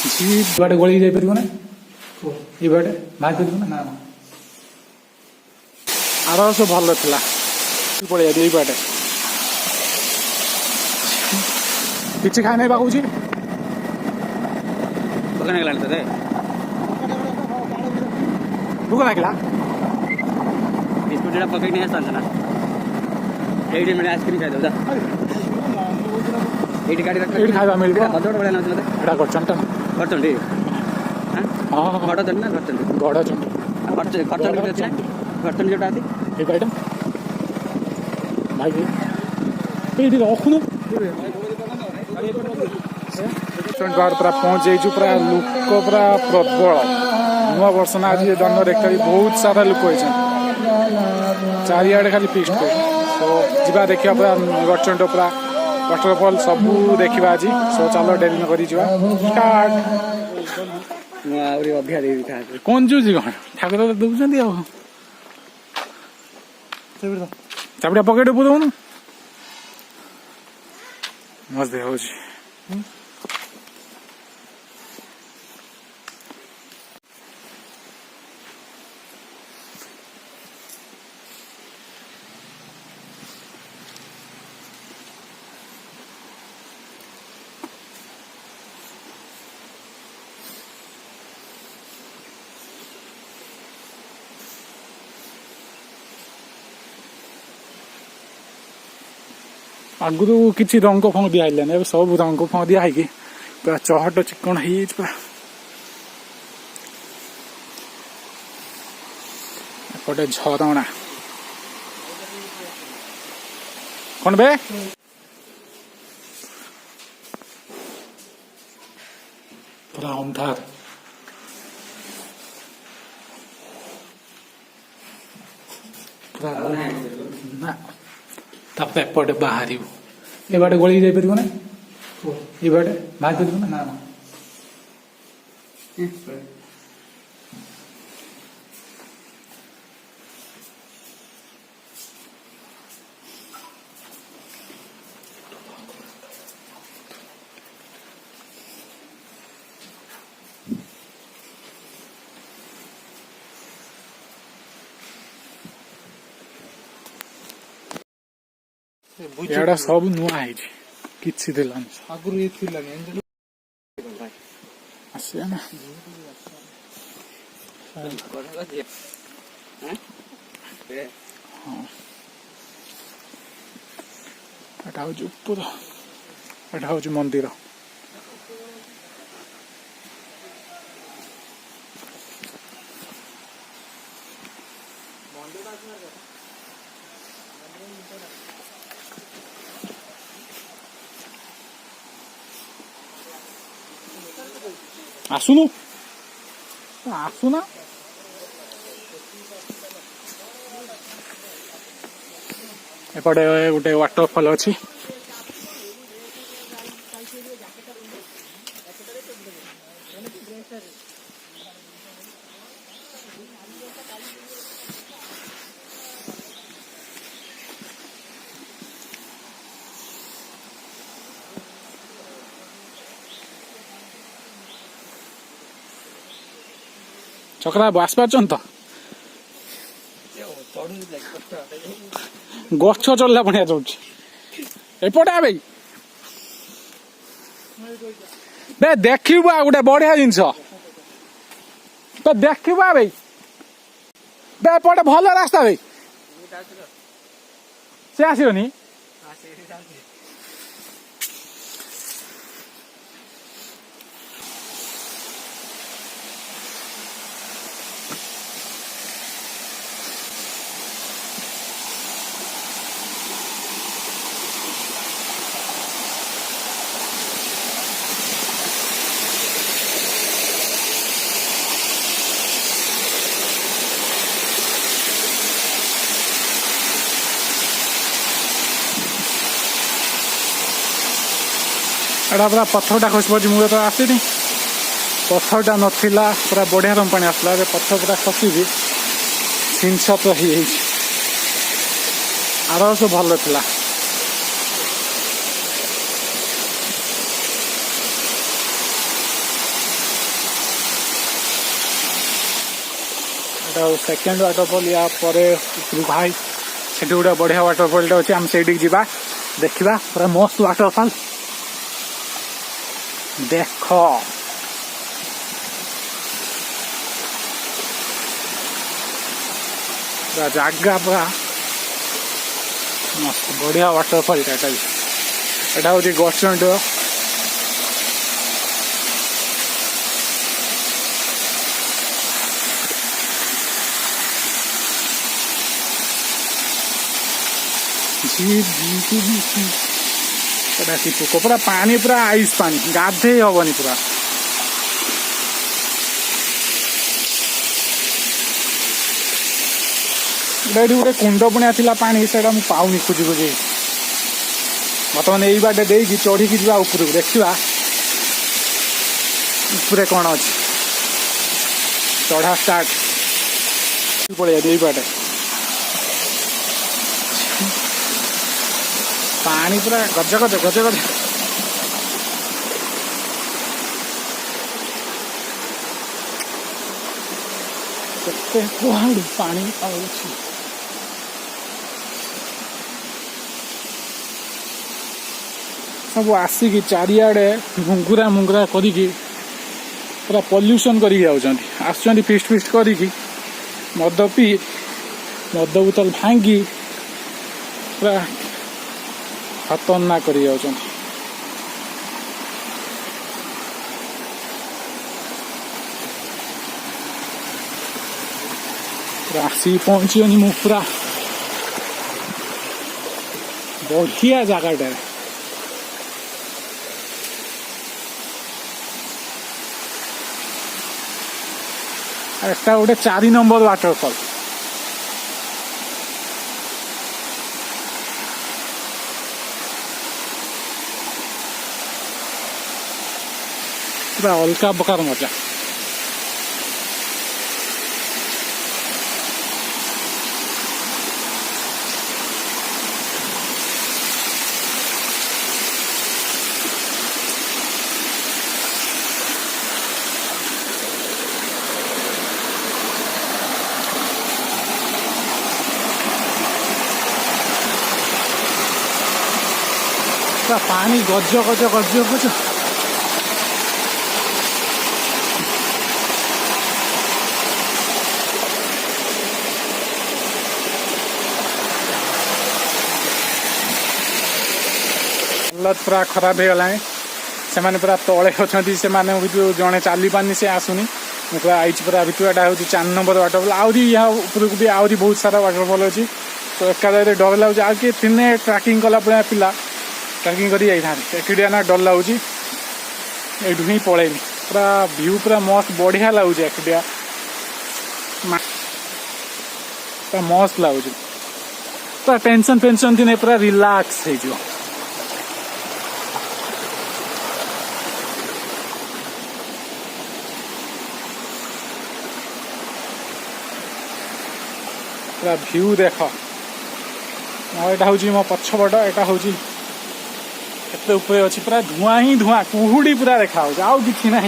बाटे गली जापर ना ये बाटे बाहर कर ना आर सब भल था पड़े ये बाटे किसी खाए नहीं पाऊँ भूक लगे बिस्कुट पकड़ नहीं ना एक मिनट आइसक्रीम खाई दो गाड़ी खाଇବା ମିଳିବ ଅଧଘଣ୍ଟା ଭଳିଆ ନେଉଛି ମୋତେ ଏଇଟା ଗଡ଼ଚଣ୍ଡୀ ଗଡ଼ଚଣ୍ଡୀ ହଁ ଗଡ଼ଚଣ୍ଡୀ ନା ଗଡ଼ଚଣ୍ଡୀ ଗଡ଼ଚଣ୍ଡୀ ଗଡ଼ଚଣ୍ଡୀ ଅଛି ନା ଗଡ଼ଚଣ୍ଡୀ ଯୋଉଟା ଅଛି ଏଇ ବାଇଟା ଭାଇ ଏଇଠି ରଖୁନୁ ବାହାର ପୁରା ପହଞ୍ଚି ଯାଇଛୁ ପୁରା ଲୋକ ପୁରା ପ୍ରବଳ ନୂଆ ବର୍ଷ ନା ଆଜି ଜାନୁଆରୀ 1 ତାରିଖ ବହୁତ ସାରା ଲୋକ ହେଇଛନ୍ତି ଚାରିଆଡ଼େ ଖାଲି ଫିକ୍ସଡ ତ ଯିବା ଦେଖିବା ପୁରା ଗଡ଼ଚଣ୍ଡୀ ପୁରା वाटरफॉल सबू देखा आज सो चलो डेरी में करी कौन जूझी कौन ठाकुर दूसरी चापड़ा पकेट बुदौन मस्त देखा आगुरी किसी रंग फंग दिखाइलानी अब सब रंग फंग दिखाई पूरा चहट चिकन हो पूरा एपटे झरणा कौन बे पूरा अंधार पूरा ना तापर एपटे बाहर ये बाटे गली जापर ना ये बाटे बाहर कर ना सब नुआ है किसी आगुरी आसिया ना हाँ एटा हूँ मंदिर आसुनु आसुना एपटे गोटे वाटरफॉल अच्छी चक्रा आस पार तो गछ चलला बढ़िया चलुच एपटे भाई बे देखा गोटे बढ़िया जिनस देखा भाई बे एपटे भल रास्ता भाई से आसनी एटा पूरा पत्थरटा खस पड़ी मुझे तो आसनी पत्थरटा नाला पूरा बढ़िया रम पानी आसला पत्थर पूरा खसिकी जिनस तो आर सब भल था सेकेंड वाटरफॉल या भाई से गोटे बढ़िया वाटरफॉल अच्छे आम से जा देखा पूरा मस्त वाटरफॉल देख पूरा जगह पूरा मस्त बढ़िया वाटरफॉल एटा हूँ गडचंडी पूरा पानी पूरा आइस पानी गाधे हबनी पूरा गोटे कुंड पुणिया थिला पानी से पाऊनी खोजी खोजी बर्तमान यही बाटे दे चढ़ी की जा ऊपर देखा ऊपर कौन अच्छे चढ़ा स्टार्ट पड़े यही बाटे पानी पूरा गज गज गज गज कुआड़ पानी सब आसिकी चारिआडे मुंगुरा मुंगुरा करिकी पूरा पल्यूशन कर फिस्ट फिस्ट करिकी मद पी मद बोतल भांगी पूरा खतरनाक कर आसी पहुंचनी मु पूरा बढ़िया जगह एटा गोटे 4 नंबर वाटरफॉल पूरा अलका प्रकार मजा पानी गज गज गज गज हालत पूरा खराब हो गला से पूरा तले अच्छा से जड़े चली पानी से आसुनी पूरा आई पूरा भितरटा हूँ 4 नंबर वाटरफॉल आहरी यहाँ उपरक भी आहरी बहुत सारा वाटरफॉल अच्छी तो एका डर लगे आ कि दिने ट्रैकिंग कला पिला ट्रैकिंग कर एकिया ना डर लगुच यू ही पलैनी पूरा व्यू पूरा मस्त बढ़िया लगुच एकिया पूरा मस्त लगुच पूरा टेंशन फेंशन थी पूरा रिलैक्स हो पूरा व्यू देख यहाँ हूँ मो पछपट यहाँ हूँ एत ऊपर अच्छी पूरा धुआं ही धुआं कुहुड़ी पूरा देखा आउ कि ना